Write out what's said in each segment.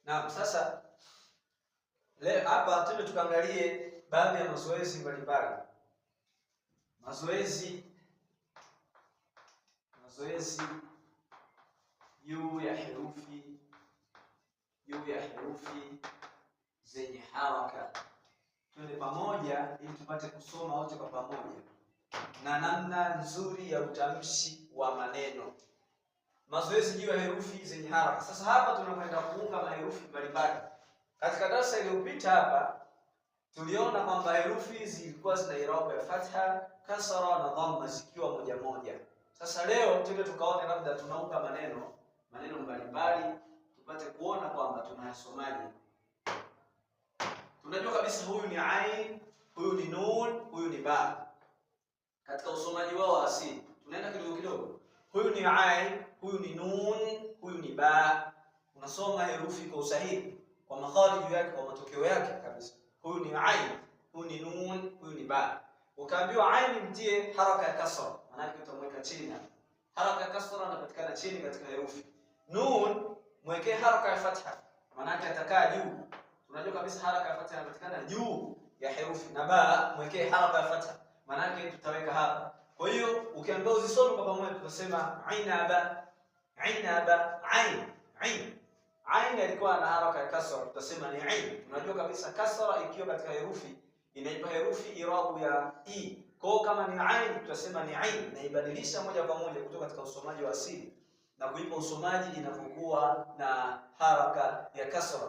Na sasa leo hapa twende tukaangalie baadhi ya mazoezi mbalimbali. Mazoezi juu ya herufi zenye haraka. Twende pamoja ili tupate kusoma wote kwa pamoja, na namna nzuri ya utamshi wa maneno. Mazoezi juu ya herufi zenye haraka. Sasa hapa tunakwenda kuunga maherufi mbalimbali. Katika darasa iliyopita hapa tuliona kwamba herufi zilikuwa zina irabu ya fatha, kasra na dhamma zikiwa moja moja. Sasa leo twende tukaone labda tunaunga maneno mbalimbali tupate kuona kwamba tunayasomaje. Tunajua kabisa huyu ni ain, huyu ni nun, huyu ni ba. Katika usomaji wao wa asili tunaenda kidogo kidogo. Huyu ni ain, huyu ni nun, huyu ni ba. Unasoma herufi kwa usahihi, kwa makhariji yake, kwa matokeo yake kabisa. Huyu ni ain, huyu ni nun, huyu ni ba. Ukaambiwa ain mtie haraka ya kasra, maana yake utamweka chini. Haraka ya kasra inapatikana chini katika herufi. Nun mwekee haraka ya fatha, maana yake atakaa juu. Tunajua kabisa haraka ya fatha inapatikana juu ya herufi. Na ba mwekee haraka ya fatha, maana yake tutaweka hapa. Kwa hiyo ukiambiwa uzisome kwa pamoja tutasema ainaba, ain ilikuwa na haraka ya kasra, tutasema ni ain. Tunajua kabisa kasra ikiwa katika herufi inaipa herufi irabu ya i. Kwa kama ni ain tutasema ni ain, na ibadilisha moja kwa moja kutoka katika usomaji wa asili na kuipa usomaji inapokuwa na haraka ya kasra.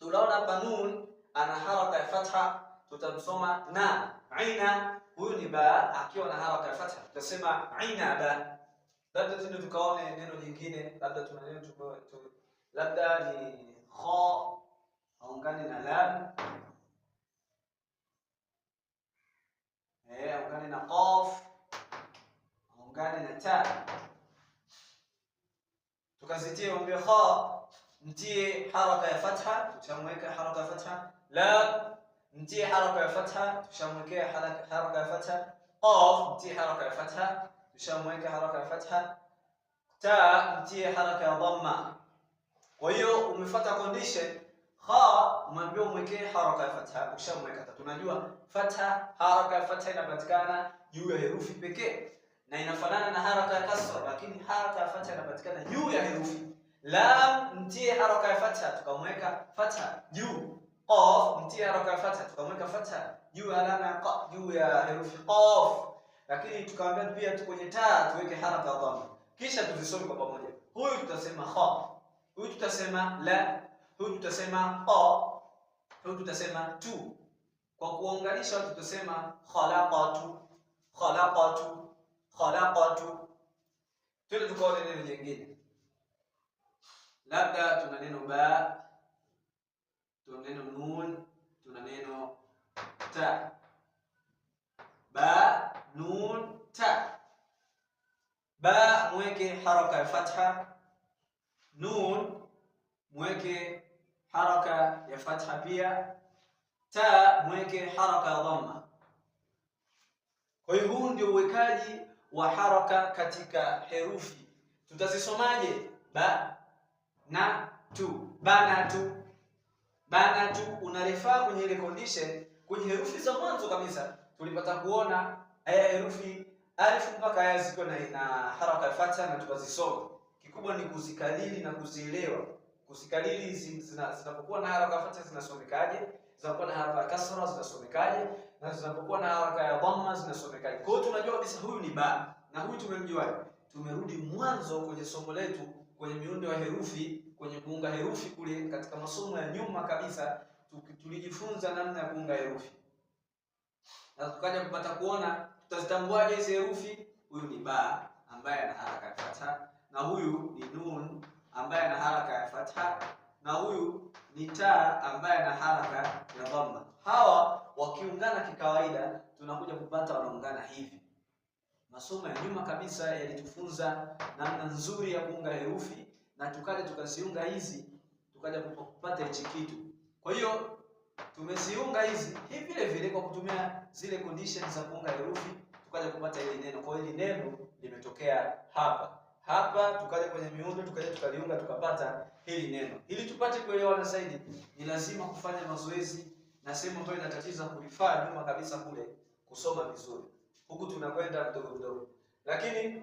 Tunaona hapa nun ana haraka ya fatha, tutamsoma na. Aina huyu ni ba akiwa na haraka ya fatha, tutasema ainaba. Labda tunde tukaone neno jingine, labda tuna neno labda ni kha aungane na lam, aungane na qaf, aungane na ta. Tukazitie ombe kha mtie haraka ya fatha, tutamweka haraka ya fatha. Lam mtie haraka ya fatha, tushamwekea haraka ya fatha. Qaf mtie haraka ya fatha, tushamweka haraka ya fatha. Ta mtie haraka ya dhamma. Kwa hiyo umefuata condition. Kha umeambiwa umwekee haraka ya fatha, ushamweka. Tunajua fatha, haraka ya fatha inapatikana juu ya herufi pekee na inafanana na haraka ya kasra, lakini haraka ya fatha inapatikana juu ya herufi. Lam mtie haraka ya fatha, tukamweka fatha juu. Qaf mtie haraka ya fatha, tukamweka fatha juu ya alama juu ya herufi qaf. Lakini tukaambia pia kwenye ta tuweke haraka ya dhamma. Kisha tuzisome kwa pamoja. Huyu tutasema kha, huyu tutasema la, huyu tutasema qa, huyu tutasema tu. Kwa kuunganisha tutasema khalaqatu. Twende tukaone neno jingine. Labda tuna neno ba, tuna neno nun, tuna neno ta. Ba, nun, ta. Ba mweke haraka ya fatha, nun mweke haraka ya fatha pia, ta mweke haraka ya dhamma. Kwa hiyo huu ndio uwekaji wa haraka katika herufi. Tutazisomaje? Ba na tu, ba na tu unarefaa kwenye ile condition. Kwenye herufi za mwanzo kabisa tulipata kuona herufi alif mpaka ya zikiwa na haraka ya fatha na tukazisoma. Kikubwa ni kuzikalili na kuzielewa. Kuzikalili zinapokuwa na haraka ya fatha zinasomekaje, zinapokuwa na haraka ya kasra zinasomekaje, na zinapokuwa na haraka ya dhamma zinasomekaje. Kwa hiyo tunajua kabisa huyu ni ba, na huyu tumemjuaje? Tumerudi mwanzo kwenye somo letu kwenye miundo ya herufi, kwenye kuunga herufi kule katika masomo ya nyuma kabisa tulijifunza namna ya kuunga herufi. Na tukaja kupata kuona tutazitambuaje hizo herufi. Huyu ni ba ambaye ana haraka ya fatha, na huyu ni nun ambaye ana haraka ya fatha, na huyu ni ta ambaye ana haraka ya dhamma. Hawa wakiungana kikawaida tunakuja kupata wanaungana hivi. Masomo ya nyuma kabisa yalitufunza namna nzuri ya kuunga herufi, na tukaja tukaziunga hizi, tukaja kupata hichi kitu. Kwa hiyo tumeziunga hizi hivi vile vile kwa kutumia zile conditions za kuunga herufi, tukaja kupata hili neno. Kwa hiyo hili neno limetokea hapa. hapa tukaja kwenye miundo tukaja tukaliunga tukapata hili neno. Ili tupate kuelewana zaidi, ni lazima kufanya mazoezi na sehemu ambayo inatatiza kulifaa nyuma kabisa kule kusoma vizuri. Huku tunakwenda mdogo mdogo. Lakini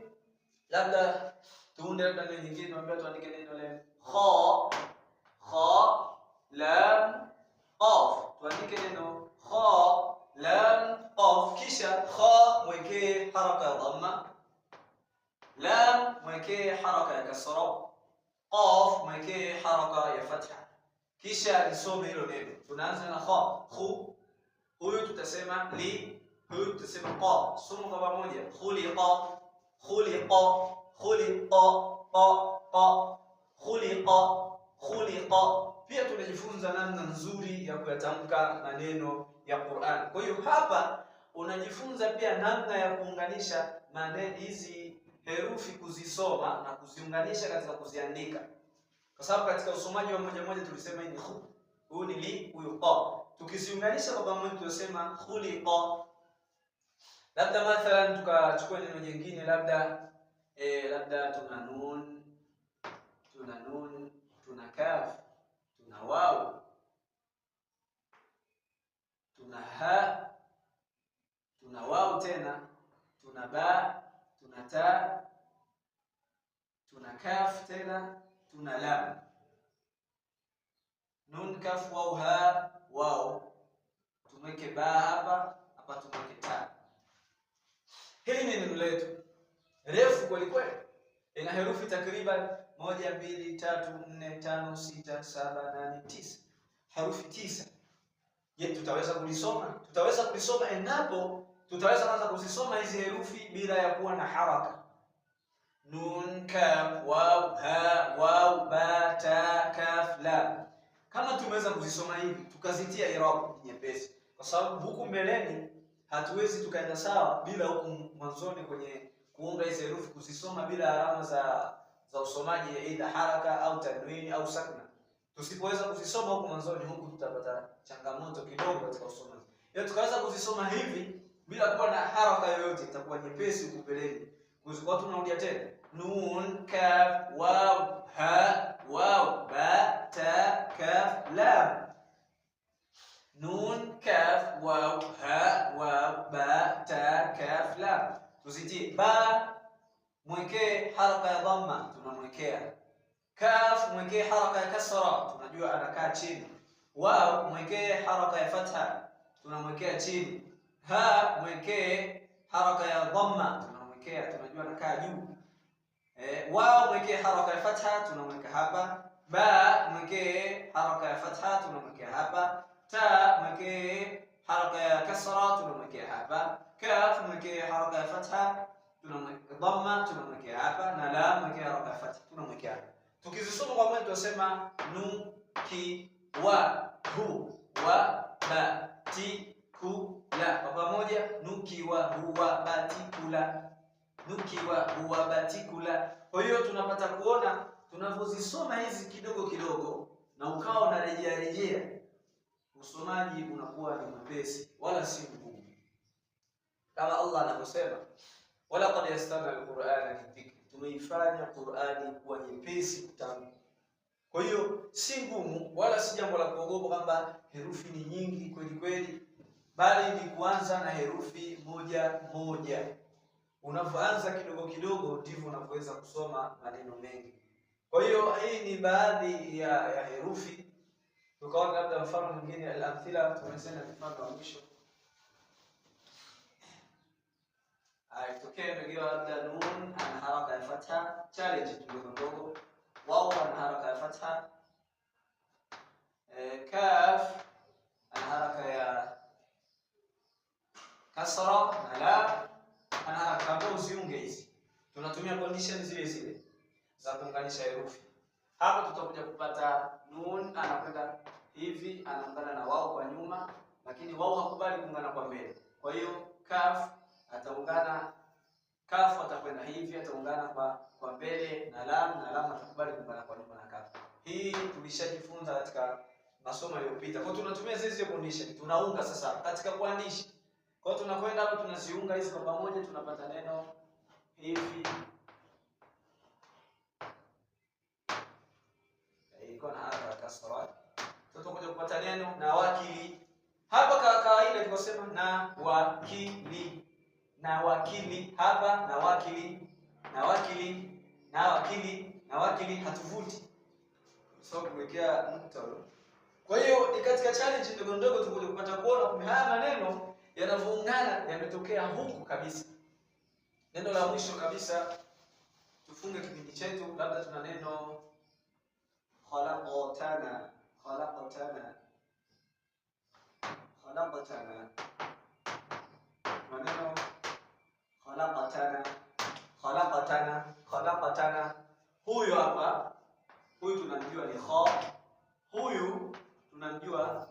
labda tuunde labda neno nyingine, tuambie tuandike neno le kha lam qaf. Tuandike neno kha lam qaf, kisha kha mwekee haraka ya dhamma, lam mwekee haraka ya kasra, qaf mwekee haraka ya fatha. Kisha nisome hilo neno. Tunaanza na kha, khu, huyu tutasema li, huyu tutasema qa. Soma kwa pamoja. Khuliqa, khuliqa, khuliqa, qa, khuliqa, khuliqa. Pia tunajifunza namna nzuri ya kuyatamka maneno ya Qur'an. Kwa hiyo hapa unajifunza pia namna ya kuunganisha maneno hizi herufi, kuzisoma na kuziunganisha katika kuziandika. Kwa sababu katika usomaji wa moja moja tulisema hii ni khu, huyu ni li, huyu qa. Tukiziunganisha kwa pamoja tunasema khuliqa. Labda mathalan tukachukua neno jingine, labda tuna nun, tuna kaf, tuna waw, tuna ha, tuna waw tena, tuna ba, tuna ta, tuna kaf tena, tuna lam. Nun, kaf, waw, ha, waw. Tumweke ba hapa, hapa tumweke ta. Hili ni neno letu refu kweli kweli. Ina herufi takriban 1 2 3 4 5 6 7 8 9. Herufi 9. Je, tutaweza kulisoma? Tutaweza kulisoma endapo tutaweza kwanza kuzisoma hizi herufi bila ya kuwa na haraka. Nun, kaf, waw, ha, waw, ba, ta, kaf, lam. Kama tumeweza kuzisoma hivi, tukazitia irabu nyepesi. Kwa sababu huku mbeleni hatuwezi tukaenda sawa bila huku mwanzoni kwenye kuunga hizi herufi kuzisoma bila alama za usomaji, aidha haraka au tanwini au sakna. Tusipoweza kuzisoma huku mwanzoni, huku tutapata changamoto kidogo katika usomaji. Ili tukaweza kuzisoma hivi bila kuwa na haraka yoyote, itakuwa nyepesi huku mbeleni. Kwa tunarudia tena. Nun, kaf, waw, ha, waw, ba, ta, kaf, lam. Nun, kaf, waw, ha, waw, ba, ta, kaf, lam. Tuzitie. Ba mwekee haraka ya dhamma, tunamwekea. Kaf mwekee haraka ya kasra, tunajua anakaa chini. Waw mwekee haraka ya fatha, tunamwekea chini. Ha mwekee haraka ya dhamma, tunamwekea, tunajua anakaa juu. Waw mwekee haraka ya fatha, tunamweka hapa. Ba mwekee haraka ya fatha, tunamwekea hapa. Ta mwekee haraka ya kasra, tunamwekea hapa. Kaf mwekee haraka ya fatha, tunamwekea dhamma, tunamwekea hapa. Na lam mwekee haraka ya fatha, tunamwekea hapa. Tukizisoma kwa mwanzo tunasema nu, ki, wa, hu, wa, ba, ti, ku, la. Kwa pamoja, nu, ki, wa, hu, wa, ba, ti, ku, la. Nu, ki, wa, hu, wa, ba, ti, ku, la. Kwa hiyo tunapata kuona tunavyozisoma hizi kidogo kidogo na ukawa unarejea rejea, usomaji unakuwa ni mwepesi wala si mgumu. Kama Allah anavyosema, wala qad yassarna al-Qur'ana lidhikri, tumeifanya Qur'ani kuwa nyepesi kutamka. Kwa hiyo si ngumu wala si jambo la kuogopa kwamba herufi ni nyingi kweli kweli, bali ni kuanza na herufi moja moja. Unapoanza kidogo kidogo ndivyo unaweza kusoma maneno mengi. Kwa hiyo hii ni baadhi ya herufi. Tukaona labda mfano mwingine, al-amthila, tumesema mfano wa mwisho. Tokea ndio labda nun ana haraka ya fatha, challenge ndogo. Waw ana haraka ya fatha. Kaf ana haraka ya kasra, na lam ana haraka. Hapo usiunge hizi, tunatumia condition zile zile za kuunganisha herufi. Hapa tutakuja kupata nun anakwenda hivi, anaungana na waw kwa nyuma, lakini waw hakubali kuungana kwa mbele. Kwa hiyo kaf ataungana, kaf atakwenda hivi, ataungana kwa mbele na lam atakubali kuungana kwa nyuma na kaf. Hii tulishajifunza katika masomo yaliyopita. Kwa tunatumia hizi condition, tunaunga sasa katika kuandisha. Kwa tunakwenda hapo tunaziunga hizi kwa pamoja, tunapata neno hivi iko na haraka kasra. Tutakuja kupata neno na wakili. Hapa kwa kawaida tukosema na wakili. Na wakili hapa na wakili. Na wakili, na wakili, na wakili hatuvuti. So kuwekea nukta. Kwa hiyo ni katika challenge ndogo ndogo tukuja kupata kuona kumbe haya maneno yanavyoungana yametokea huku kabisa. Neno la mwisho kabisa tufunge kipindi chetu, labda tuna neno khalaqatana. Khalaqatana. Khalaqatana. Maneno khalaqatana. Khalaqatana. Khalaqatana. Huyu hapa, huyu tunamjua ni kha. Huyu tunamjua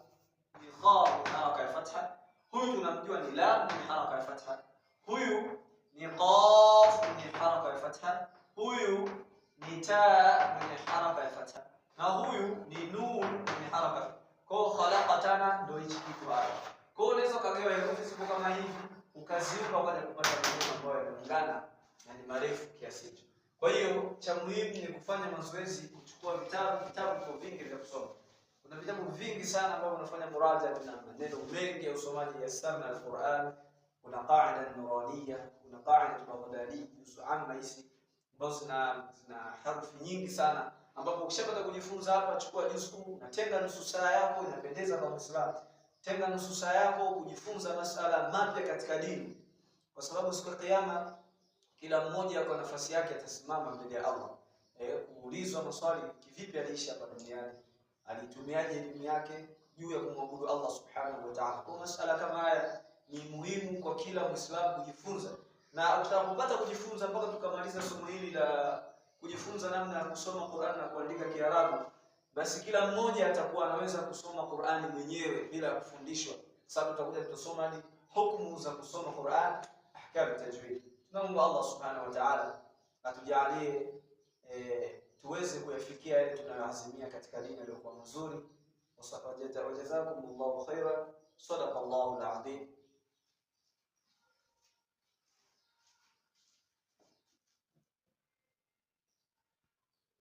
ni kha ni haraka ya fatha. Huyu tunamjua ni lam ni haraka ya fatha. Huyu ni qaf ni haraka ya fatha. Huyu ni ta ni haraka ya fatha. Na huyu ni nun ni haraka. Kwa khalaqatana ndio hichi kitu hapa. Kwa hiyo unaweza kugawa herufi sipo kama hivi, ukaziunga ukaja kupata maneno ambayo yanaungana na ni marefu kiasi hicho. Kwa hiyo cha muhimu ni kufanya mazoezi, kuchukua vitabu kwa vingi vya kusoma. Kuna vitabu vingi sana ambavyo unafanya muraja na maneno mengi ya usomaji ya sana al-Qur'an. Kuna qaida an-nuraniyya, kuna qaida al-baghdadi, juzu amma hizi ambazo zina harufi nyingi sana, ambapo ukishapata kujifunza hapa, chukua juzu na tenga nusu saa yako, inapendeza kwa Muislamu. Tenga nusu saa yako kujifunza masala mapya katika dini, kwa sababu siku ya kiyama kila mmoja kwa nafasi yake atasimama mbele ya Allah. Kuulizwa maswali, kivipi aliishi hapa duniani? Alitumiaje elimu yake juu ya kumwabudu Allah Subhanahu wa Ta'ala? Kwa masala kama haya ni muhimu kwa kila Muislamu kujifunza. Na utakapopata kujifunza mpaka tukamaliza somo hili la kujifunza namna ya kusoma Qur'an na kuandika Kiarabu, basi kila mmoja atakuwa anaweza kusoma Qur'ani mwenyewe bila kufundishwa. Sasa tutakuja tusoma hadi hukumu za kusoma Qur'an, ahkam tajwid. Tunaomba Allah Subhanahu wa Ta'ala atujalie tuweze kuyafikia yale tunayoazimia katika dini iliyokuwa nzuri. Wajazakumullahu khairan. Sadaqallahu al-azim.